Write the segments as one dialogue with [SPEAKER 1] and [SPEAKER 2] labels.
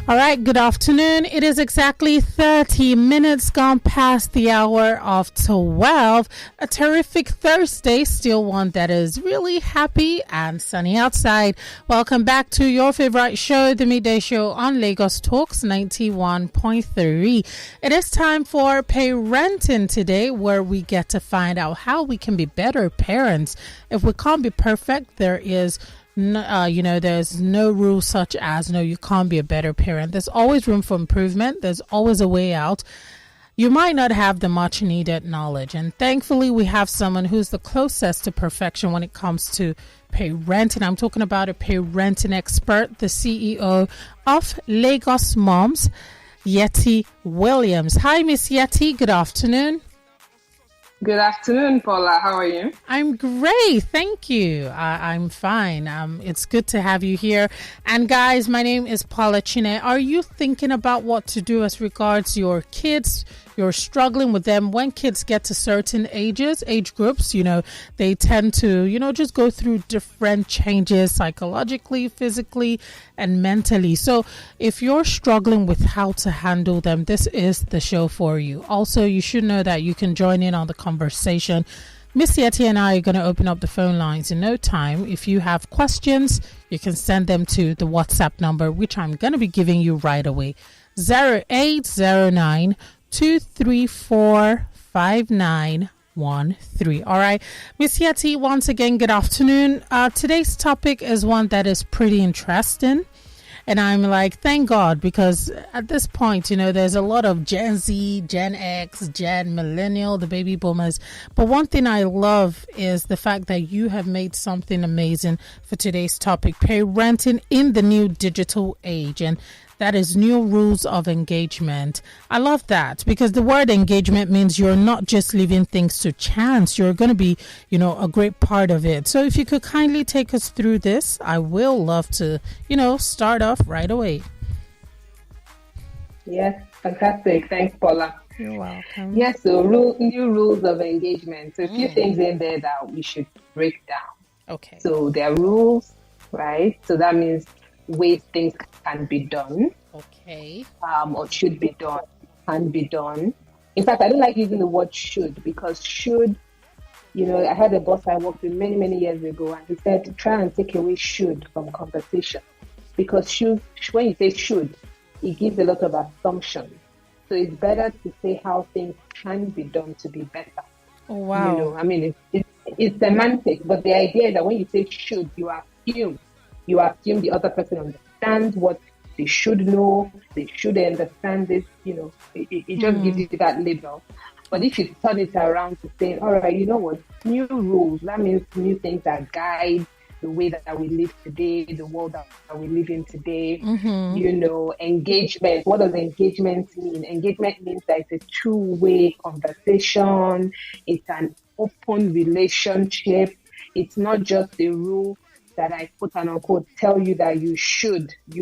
[SPEAKER 1] All right, good afternoon. It is exactly 30 minutes gone past the hour of 12. A terrific Thursday, still one that is really happy and sunny outside. Welcome back to your favorite show, the Midday Show on Lagos Talks 91.3. It is time for Parenting today, where we get to find out how we can be better parents. If we can't be perfect, there is there's no rule such as no, you can't be a better parent. There's always room for improvement. There's always a way out. You might not have the much needed knowledge. And thankfully, we have someone who's the closest to perfection when it comes to parenting. I'm talking about a parenting expert, the CEO of Lagos Moms, Yetty Williams. Hi, Miss Yetty. Good afternoon.
[SPEAKER 2] Good afternoon, Paula. How are you?
[SPEAKER 1] I'm great. Thank you. I'm fine. It's good to have you here. And guys, my name is Paula Chine. Are you thinking about what to do as regards your kids? You're struggling with them. When kids get to certain age groups, they tend to, just go through different changes psychologically, physically, and mentally. So if you're struggling with how to handle them, this is the show for you. Also, you should know that you can join in on the conversation. Miss Yetty and I are going to open up the phone lines in no time. If you have questions, you can send them to the WhatsApp number, which I'm going to be giving you right away. 0809 234 5913. All right, Miss Yetty, once again, good afternoon. Today's topic is one that is pretty interesting. And I'm like, thank God, because at this point, there's a lot of Gen Z, Gen X, Gen Millennial, the baby boomers. But one thing I love is the fact that you have made something amazing for today's topic, parenting in the new digital age. And that is new rules of engagement. I love that because the word engagement means you're not just leaving things to chance. You're going to be, a great part of it. So if you could kindly take us through this, I will love to, start off right away.
[SPEAKER 2] Yes, fantastic. Thanks, Paula.
[SPEAKER 1] You're welcome.
[SPEAKER 2] Yes, so new rules of engagement. So a few things in there that we should break down.
[SPEAKER 1] Okay.
[SPEAKER 2] So there are rules, right? So that means ways things can be done,
[SPEAKER 1] okay,
[SPEAKER 2] or should be done, can be done. In fact, I don't like using the word should, because should, I had a boss I worked with many, many years ago, and he said, try and take away should from conversation, because should, when you say should, it gives a lot of assumptions. So it's better to say how things can be done to be better.
[SPEAKER 1] Oh, wow.
[SPEAKER 2] It's semantic, but the idea is that when you say should, you assume the other person understands what they should know, they should understand this, it just gives you that label. But if you turn it around to say, all right, you know what, new rules, that means new things that guide the way that we live today, the world that we live in today, engagement. What does engagement mean? Engagement means that it's a two-way conversation, it's an open relationship, it's not just a rule that I quote and unquote tell you that you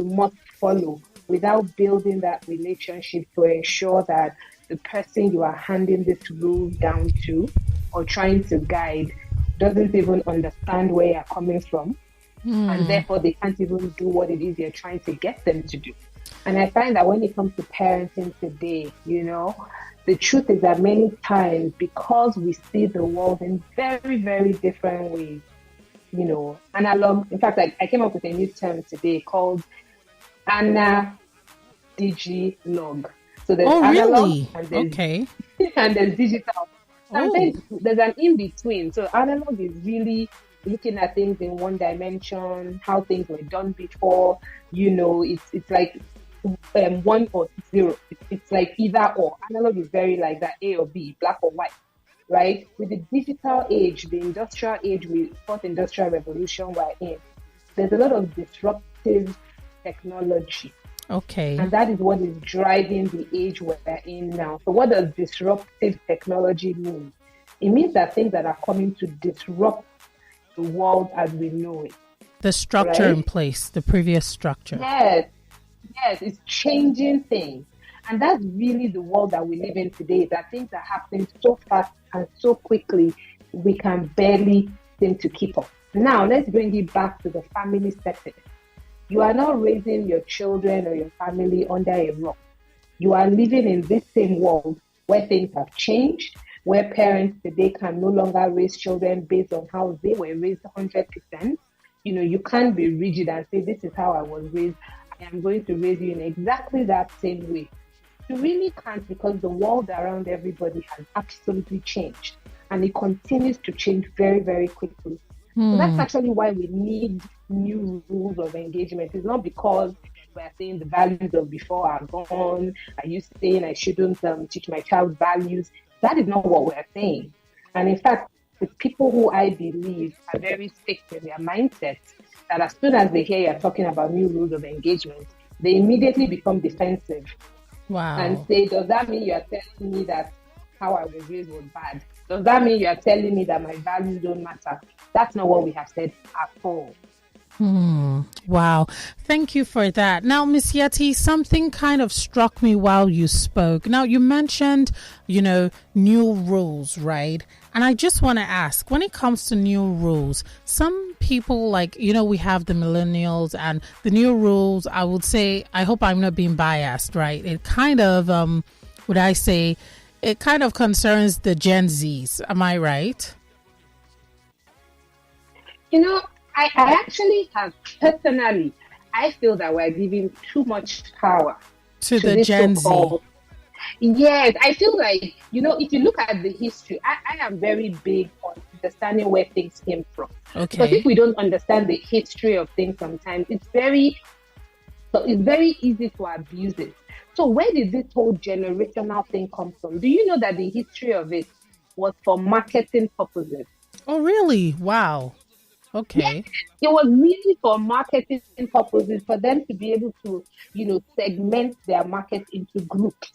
[SPEAKER 2] must follow, without building that relationship to ensure that the person you are handing this rule down to or trying to guide doesn't even understand where you're coming from, and therefore they can't even do what it is you're trying to get them to do. And I find that when it comes to parenting today, the truth is that many times, because we see the world in very, very different ways, analog. In fact, I came up with a new term today called analog. So there's analog,
[SPEAKER 1] really?
[SPEAKER 2] And there's,
[SPEAKER 1] okay,
[SPEAKER 2] and there's digital. And there's an in-between. So analog is really looking at things in one dimension, how things were done before. It's like 1 or 0. It's like either or. Analog is very like that, A or B, black or white. Right? With the digital age, the industrial age, fourth industrial revolution we're in, there's a lot of disruptive technology.
[SPEAKER 1] Okay.
[SPEAKER 2] And that is what is driving the age we're in now. So what does disruptive technology mean? It means that things that are coming to disrupt the world as we know it.
[SPEAKER 1] The structure in place, the previous structure.
[SPEAKER 2] Yes, it's changing things. And that's really the world that we live in today, that things are happening so fast and so quickly, we can barely seem to keep up. Now, let's bring it back to the family setting. You are not raising your children or your family under a rock. You are living in this same world where things have changed, where parents today can no longer raise children based on how they were raised 100%. You can't be rigid and say, this is how I was raised. I am going to raise you in exactly that same way. You really can't, because the world around everybody has absolutely changed, and it continues to change very, very quickly. So that's actually why we need new rules of engagement. It's not because we're saying the values of before are gone. Are you saying I shouldn't teach my child values? That is not what we're saying. And in fact, the people who I believe are very fixed in their mindset, that as soon as they hear you're talking about new rules of engagement, they immediately become defensive.
[SPEAKER 1] Wow.
[SPEAKER 2] And say, does that mean you're telling me that how I was raised was bad? Does that mean you're telling me that my values don't matter? That's not what we have said at all.
[SPEAKER 1] Wow. Thank you for that. Now, Miss Yetty, something kind of struck me while you spoke. Now, you mentioned, new rules, right? And I just want to ask, when it comes to new rules, some people we have the millennials, and the new rules, I would say, I hope I'm not being biased, right? It kind of, it kind of concerns the Gen Zs. Am I right?
[SPEAKER 2] I actually have personally, I feel that we're giving too much power
[SPEAKER 1] to the Gen Z.
[SPEAKER 2] Yes, I feel like, if you look at the history, I am very big on understanding where things came from.
[SPEAKER 1] Okay.
[SPEAKER 2] Because if we don't understand the history of things sometimes, it's very easy to abuse it. So where did this whole generational thing come from? Do you know that the history of it was for marketing purposes?
[SPEAKER 1] Oh, really? Wow. Okay.
[SPEAKER 2] Yes, it was really for marketing purposes, for them to be able to, segment their market into groups.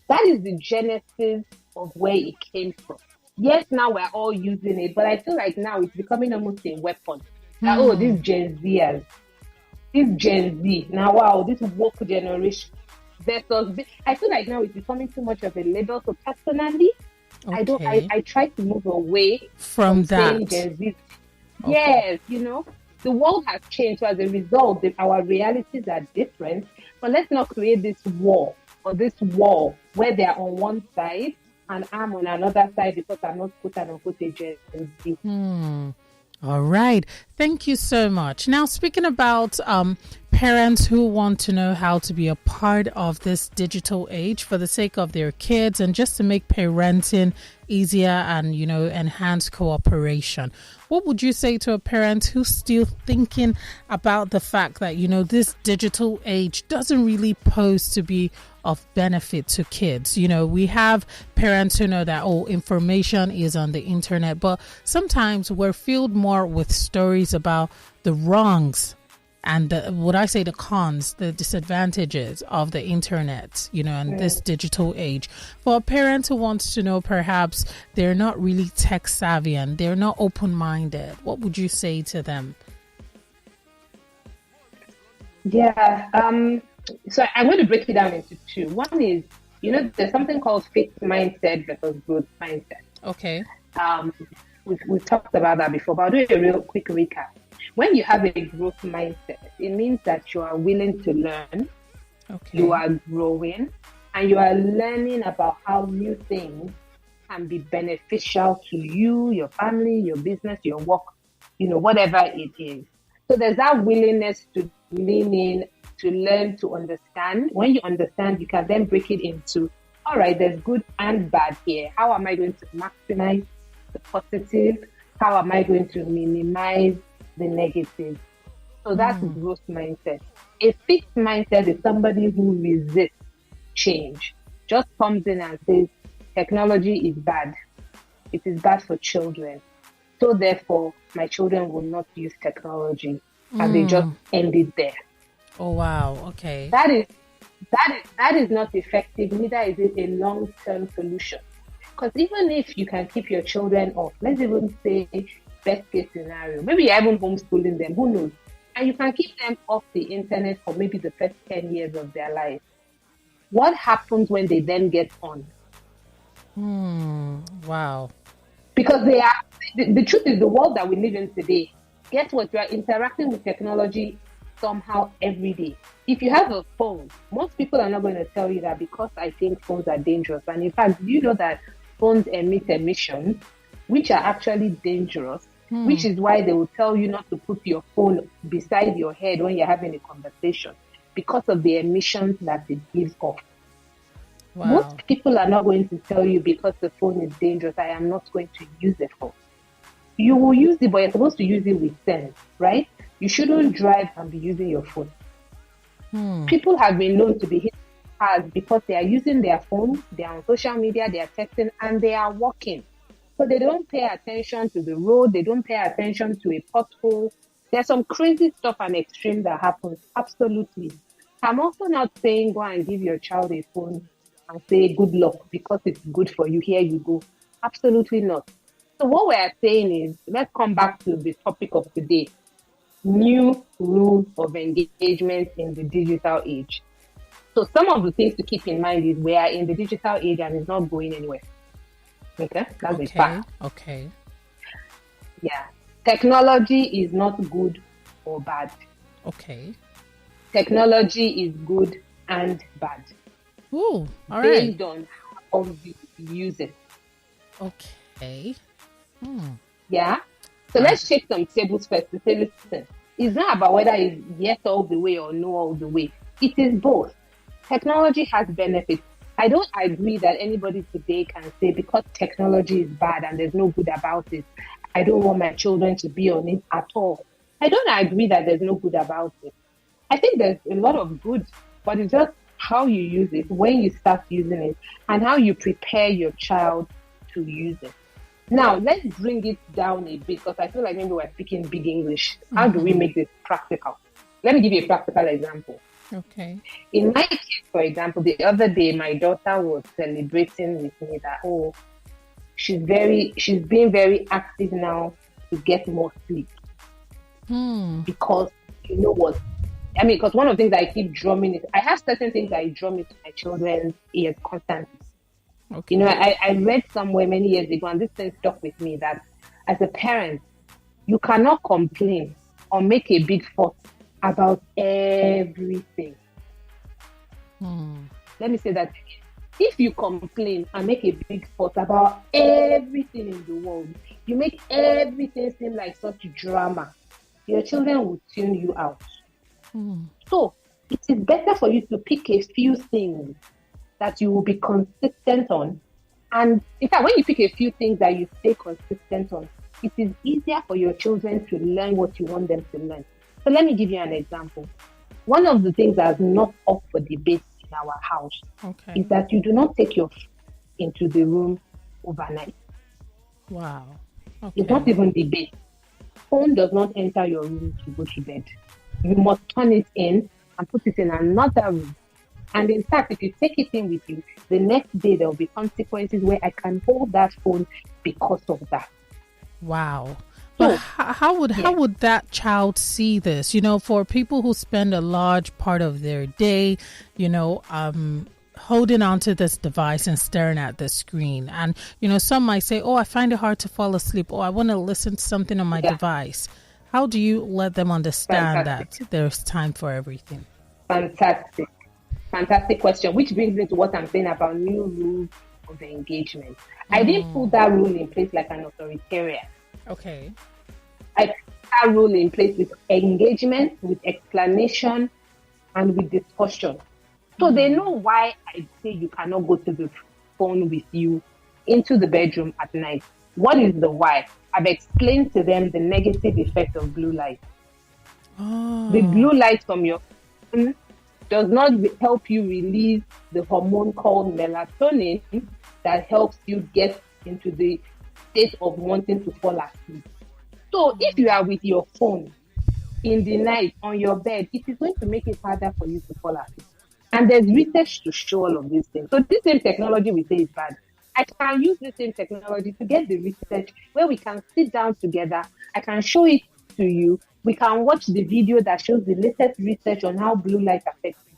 [SPEAKER 2] That is the genesis of where it came from. Yes, now we're all using it, but I feel like now it's becoming almost a weapon. Like, this Gen Z, now wow, this woke generation versus I feel like now it's becoming too much of a label. So personally,
[SPEAKER 1] okay.
[SPEAKER 2] I try to move away
[SPEAKER 1] from that.
[SPEAKER 2] saying Gen Z.
[SPEAKER 1] Okay.
[SPEAKER 2] Yes, the world has changed. So as a result, our realities are different. But let's not create this war where they're on one side and I'm on another side because I'm not quote unquote a Gen Z.
[SPEAKER 1] All right. Thank you so much. Now, speaking about parents who want to know how to be a part of this digital age for the sake of their kids and just to make parenting easier and, enhance cooperation, what would you say to a parent who's still thinking about the fact that, this digital age doesn't really pose to be of benefit to kids? We have parents who know that, information is on the internet, but sometimes we're filled more with stories about the wrongs and the cons, the disadvantages of the internet, and this digital age. For a parent who wants to know, perhaps they're not really tech savvy and they're not open-minded, what would you say to them?
[SPEAKER 2] Yeah. So I'm going to break it down into two. One is, there's something called fixed mindset versus growth mindset.
[SPEAKER 1] Okay.
[SPEAKER 2] We've talked about that before, but I'll do a real quick recap. When you have a growth mindset, it means that you are willing to learn, you are growing, and you are learning about how new things can be beneficial to you, your family, your business, your work, whatever it is. So there's that willingness to lean in, to learn, to understand. When you understand, you can then break it into, all right, there's good and bad here. How am I going to maximize the positive? How am I going to minimize the negative? So that's growth mindset. A fixed mindset is somebody who resists change. Just comes in and says, technology is bad. It is bad for children. So therefore, my children will not use technology. And they just end it there.
[SPEAKER 1] Oh, wow. Okay.
[SPEAKER 2] That is not effective. Neither is it a long-term solution. Because even if you can keep your children off, let's even say best case scenario, maybe you're even homeschooling them, who knows? And you can keep them off the internet for maybe the first 10 years of their life. What happens when they then get on?
[SPEAKER 1] Wow.
[SPEAKER 2] Because the truth is, the world that we live in today, guess what? You are interacting with technology somehow every day. If you have a phone, most people are not going to tell you that because I think phones are dangerous. And in fact, do you know that phones emit emissions which are actually dangerous, which is why they will tell you not to put your phone beside your head when you're having a conversation because of the emissions that it gives off.
[SPEAKER 1] Wow.
[SPEAKER 2] Most people are not going to tell you because the phone is dangerous, I am not going to use the phone. You will use it, but you're supposed to use it with sense, right? You shouldn't drive and be using your phone. People have been known to be hit cars because they are using their phone, they are on social media, they are texting, and they are walking. So they don't pay attention to the road, they don't pay attention to a pothole. There's some crazy stuff and extreme that happens, absolutely. I'm also not saying go and give your child a phone and say good luck because it's good for you, here you go. Absolutely not. So what we're saying is, let's come back to the topic of today. New rules of engagement in the digital age. So some of the things to keep in mind is we are in the digital age and it's not going anywhere. Okay, that's a fact.
[SPEAKER 1] Okay.
[SPEAKER 2] Yeah. Technology is not good or bad.
[SPEAKER 1] Okay.
[SPEAKER 2] Technology is good and bad.
[SPEAKER 1] Ooh, all right.
[SPEAKER 2] Based on how you use it.
[SPEAKER 1] Okay.
[SPEAKER 2] Yeah. So let's check some tables first to say, listen, it's not about whether it's yes all the way or no all the way. It is both. Technology has benefits. I don't agree that anybody today can say because technology is bad and there's no good about it, I don't want my children to be on it at all. I don't agree that there's no good about it. I think there's a lot of good, but it's just how you use it, when you start using it, and how you prepare your child to use it. Now, let's bring it down a bit because I feel like maybe we're speaking big English. How do we make this practical? Let me give you a practical example.
[SPEAKER 1] Okay.
[SPEAKER 2] In my case, for example, the other day, my daughter was celebrating with me that, she's being very active now to get more sleep. Because you know what? I mean, because one of the things I keep drumming is, I have certain things I drum into my children's ears constantly.
[SPEAKER 1] Okay.
[SPEAKER 2] You know, I read somewhere many years ago, and this thing stuck with me, that as a parent, you cannot complain or make a big fuss about everything. Let me say that again. If you complain and make a big fuss about everything in the world, you make everything seem like such drama, your children will tune you out. So it is better for you to pick a few things that you will be consistent on. And in fact, when you pick a few things that you stay consistent on, it is easier for your children to learn what you want them to learn. So let me give you an example. One of the things that's not up for debate in our house is that you do not take your phone into the room overnight.
[SPEAKER 1] Wow. Okay.
[SPEAKER 2] It's not even debate. Phone does not enter your room to go to bed. You must turn it in and put it in another room. And in fact, if you take it in with you, the next day there will be consequences where I can hold that phone because of that.
[SPEAKER 1] Wow. But how would that child see this? You know, for people who spend a large part of their day, you know, holding onto this device and staring at the screen. And, you know, some might say, I find it hard to fall asleep. I want to listen to something on my device. How do you let them understand that there's time for everything?
[SPEAKER 2] Fantastic question, which brings me to what I'm saying about new rules of engagement. I didn't put that rule in place like an authoritarian.
[SPEAKER 1] Okay.
[SPEAKER 2] I put that rule in place with engagement, with explanation, and with discussion. So they know why I say you cannot go to the phone with you into the bedroom at night. What is the why? I've explained to them the negative effect of blue light. The blue light from your phone does not help you release the hormone called melatonin that helps you get into the state of wanting to fall asleep. So if you are with your phone in the night on your bed, it is going to make it harder for you to fall asleep. And there's research to show all of these things. So this same technology we say is bad. I can use the same technology to get the research where we can sit down together. I can show it to you. We can watch the video that shows the latest research on how blue light affects you.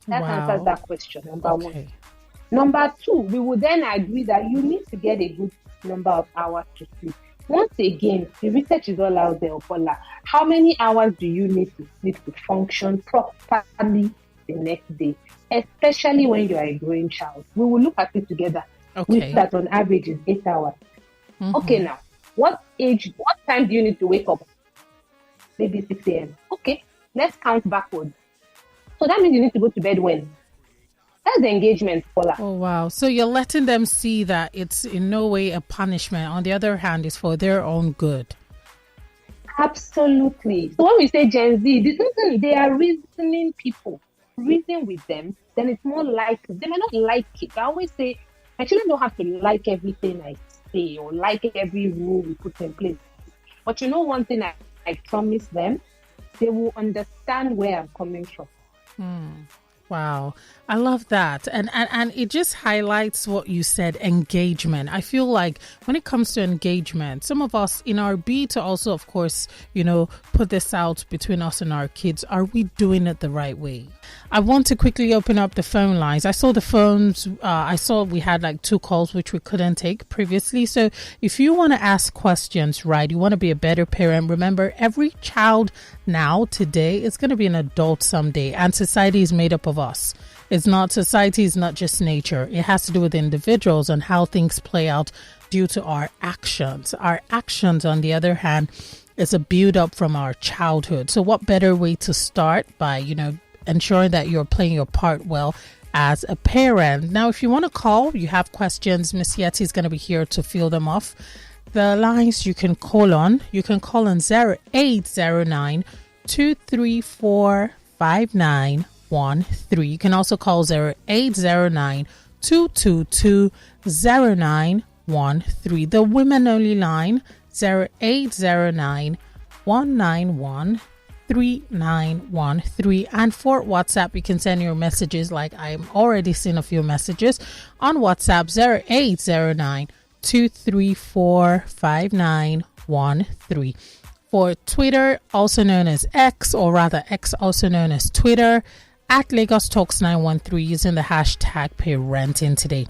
[SPEAKER 2] That answers that question, number one. Number two, we will then agree that you need to get a good number of hours to sleep. Once again, the research is all out there, Opola. How many hours do you need to sleep to function properly the next day? Especially when you are a growing child. We will look at it together.
[SPEAKER 1] Okay.
[SPEAKER 2] We see that on average is 8 hours.
[SPEAKER 1] Mm-hmm.
[SPEAKER 2] Okay, now, what time do you need to wake up? Maybe 6 a.m. Okay, let's count backwards. So that means you need to go to bed when? That's the engagement, Paula.
[SPEAKER 1] Oh, wow. So you're letting them see that it's in no way a punishment. On the other hand, it's for their own good.
[SPEAKER 2] Absolutely. So when we say Gen Z, they are reasoning people. Reason with them, then it's more like, they may not like it. I always say, my children don't have to like everything I say or like every rule we put in place. But you know one thing I promise them, they will understand where I'm coming from.
[SPEAKER 1] Wow. I love that. And it just highlights what you said, engagement. I feel like when it comes to engagement, some of us in our bid to also, of course, put this out between us and our kids, are we doing it the right way? I want to quickly open up the phone lines. I saw the phones. I saw we had like 2 calls, which we couldn't take previously. So if you want to ask questions, right, you want to be a better parent, remember every child now today is going to be an adult someday, and society is made up of us. Society is not just nature. It has to do with individuals and how things play out due to our actions. Our actions, on the other hand, is a build up from our childhood. So what better way to start by, ensuring that you're playing your part well as a parent. Now, if you want to call, you have questions, Miss Yetty is going to be here to fill them off. The lines you can call on 0809 234 5913. You can also call 0809 222 0913. The women only line 0809 191 3913. And for WhatsApp, you can send your messages, like I'm already seeing a few messages on WhatsApp 0809 234 5913. For Twitter, also known as X, or rather X also known as Twitter, at Lagos Talks 913, using the hashtag parenting today.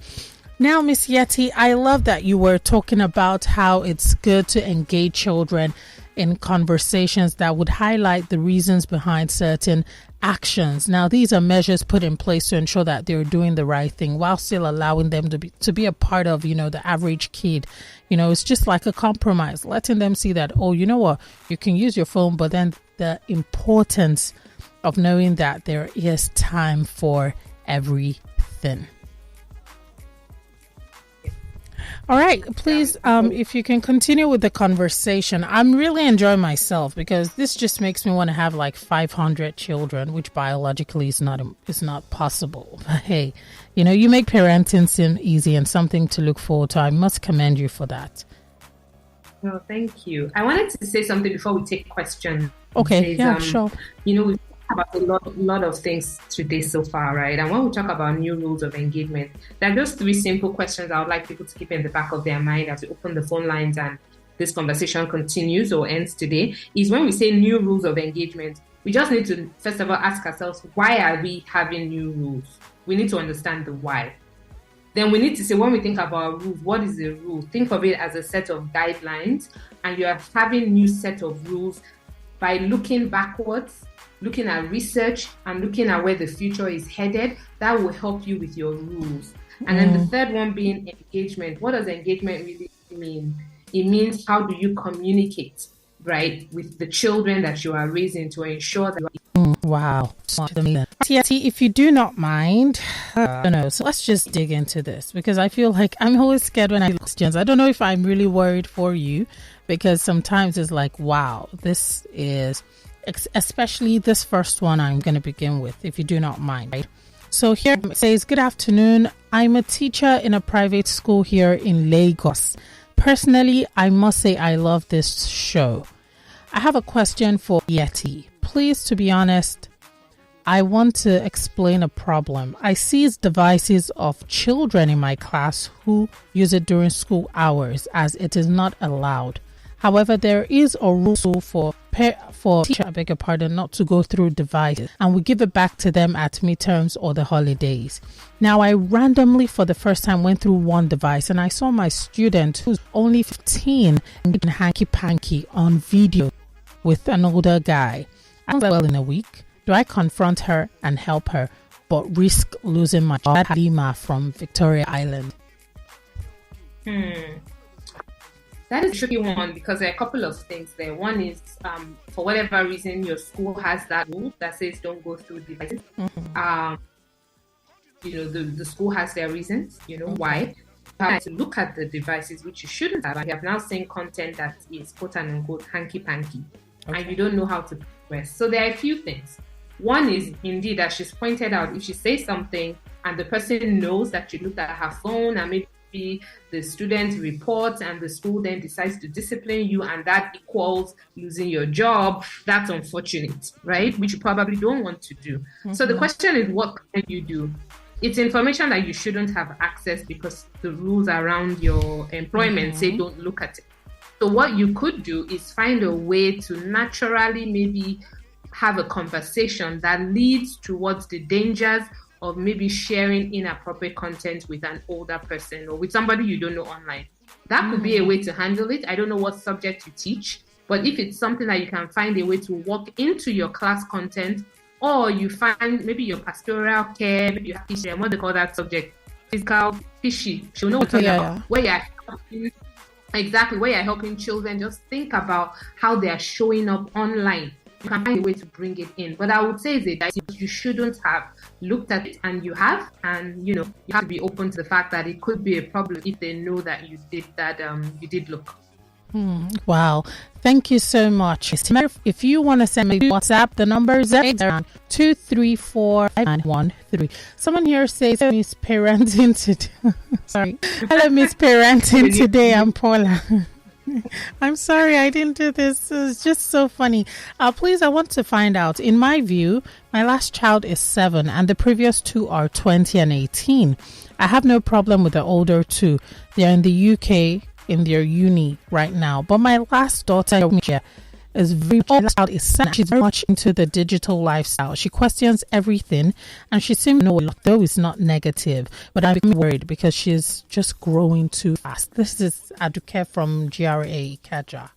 [SPEAKER 1] Now, Miss Yetty, I love that you were talking about how it's good to engage children in conversations that would highlight the reasons behind certain actions. Now, these are measures put in place to ensure that they're doing the right thing while still allowing them to be a part of, the average kid. It's just like a compromise, letting them see that, oh, you know what, you can use your phone, but then the importance of knowing that there is time for everything. All right, please, if you can continue with the conversation. I'm really enjoying myself because this just makes me want to have like 500 children, which biologically is not possible. But hey, you make parenting seem easy and something to look forward to. I must commend you for that.
[SPEAKER 3] Well, thank you. I wanted to say something before we take questions.
[SPEAKER 1] Okay, sure.
[SPEAKER 3] We've talked about a lot of things today so far, right? And when we talk about new rules of engagement, there are just 3 simple questions I would like people to keep in the back of their mind as we open the phone lines and this conversation continues or ends today. Is when we say new rules of engagement, we just need to first of all ask ourselves, why are we having new rules? We need to understand the why. Then we need to say, when we think about rules, what is a rule? Think of it as a set of guidelines, and you are having new set of rules by looking backwards, looking at research, and looking at where the future is headed. That will help you with your rules. And then the third one being engagement. What does engagement really mean? It means, how do you communicate, right, with the children that you are raising to ensure that
[SPEAKER 1] Wow. Yetty, if you do not mind, I don't know. So let's just dig into this, because I feel like I'm always scared when I ask questions. I don't know if I'm really worried for you, because sometimes it's like, wow, this is, especially this first one I'm going to begin with, if you do not mind, right? So here it says, good afternoon. I'm a teacher in a private school here in Lagos. Personally, I must say I love this show. I have a question for Yetty. Please, to be honest, I want to explain a problem. I seize devices of children in my class who use it during school hours, as it is not allowed. However, there is a rule for teacher, I beg your pardon, not to go through devices, and we give it back to them at midterms or the holidays. Now, I randomly for the first time went through one device and I saw my student who's only 15 and hanky-panky on video with an older guy. I was like, well, in a week, do I confront her and help her, but risk losing my job? Halima from Victoria Island.
[SPEAKER 3] That is a tricky one because there are a couple of things there. One is, for whatever reason, your school has that rule that says don't go through devices. The school has their reasons, why. You have to look at the devices, which you shouldn't have. And you have now seen content that is quote and unquote hanky-panky, and you don't know how to progress. So there are a few things. One is indeed, as she's pointed out, if she says something and the person knows that you looked at her phone and maybe the student reports and the school then decides to discipline you and that equals losing your job, that's unfortunate, right? Which you probably don't want to do. So the question is, what can you do? It's information that you shouldn't have access because the rules around your employment say don't look at it. So what you could do is find a way to naturally maybe have a conversation that leads towards the dangers of maybe sharing inappropriate content with an older person or with somebody you don't know online. That could be a way to handle it. I don't know what subject you teach, but if it's something that you can find a way to walk into your class content, or you find maybe your pastoral care, maybe you have teaching, what they call that subject, physical, fishy. She'll know what you're talking about. Where you're helping children, just think about how they are showing up online. You can find a way to bring it in. But I would say that you shouldn't have looked at it, and you have, and you have to be open to the fact that it could be a problem if they know that you did that. You did look.
[SPEAKER 1] Wow, thank you so much. If you want to send me WhatsApp, the number is around 234-913. Someone here says, Miss Parenting today. Sorry, hello, Miss Parenting today. I'm Paula. I'm sorry I didn't do this. It's just so funny. Please, I want to find out. In my view, my last child is 7 and the previous 2 are 20 and 18. I have no problem with the older 2. They're in the UK in their uni right now. But my last daughter is she's very much into the digital lifestyle. She questions everything and she seems to know a lot, though it's not negative. But I'm worried because she's just growing too fast. This is Aduke from GRA Kaja.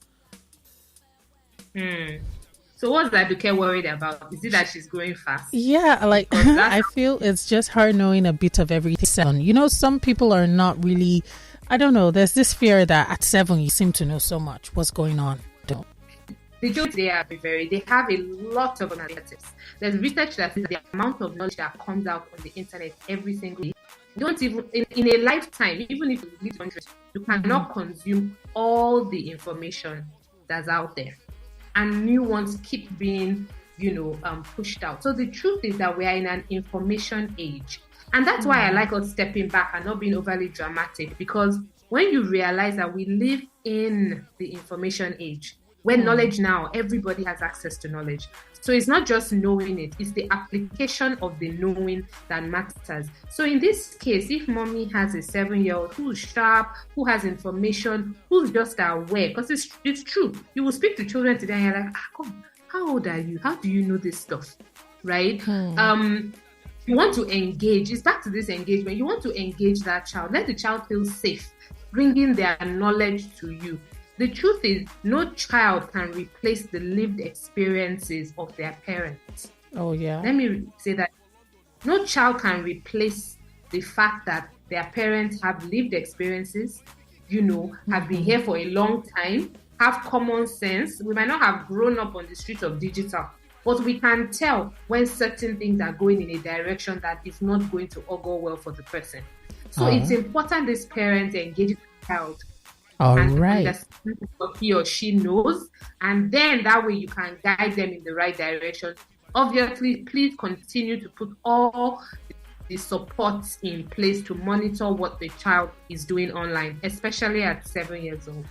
[SPEAKER 3] So what's Aduke worried about? Is it that she's growing fast?
[SPEAKER 1] Yeah, I feel it's just her knowing a bit of everything. Some people are not really, I don't know, there's this fear that at 7 you seem to know so much what's going on.
[SPEAKER 3] The jokes they have a lot of analytics. There's research that says the amount of knowledge that comes out on the internet every single day. You don't even, in a lifetime, even if you live 100, you cannot consume all the information that's out there. And new ones keep being, pushed out. So the truth is that we are in an information age. And that's why I like us stepping back and not being overly dramatic, because when you realize that we live in the information age, where knowledge now, everybody has access to knowledge. So it's not just knowing it, it's the application of the knowing that matters. So in this case, if mommy has a 7-year-old who's sharp, who has information, who's just aware, because it's true. You will speak to children today and you're like, come, how old are you? How do you know this stuff? Right? You want to engage. It's back to this engagement. You want to engage that child. Let the child feel safe, bringing their knowledge to you. The truth is, no child can replace the lived experiences of their parents.
[SPEAKER 1] Oh, yeah.
[SPEAKER 3] Let me say that. No child can replace the fact that their parents have lived experiences, have been here for a long time, have common sense. We might not have grown up on the streets of digital, but we can tell when certain things are going in a direction that is not going to augur well for the person. So it's important this parent engages the child. Understand what he or she knows, and then that way you can guide them in the right direction. Obviously, please continue to put all the supports in place to monitor what the child is doing online, especially at 7 years old.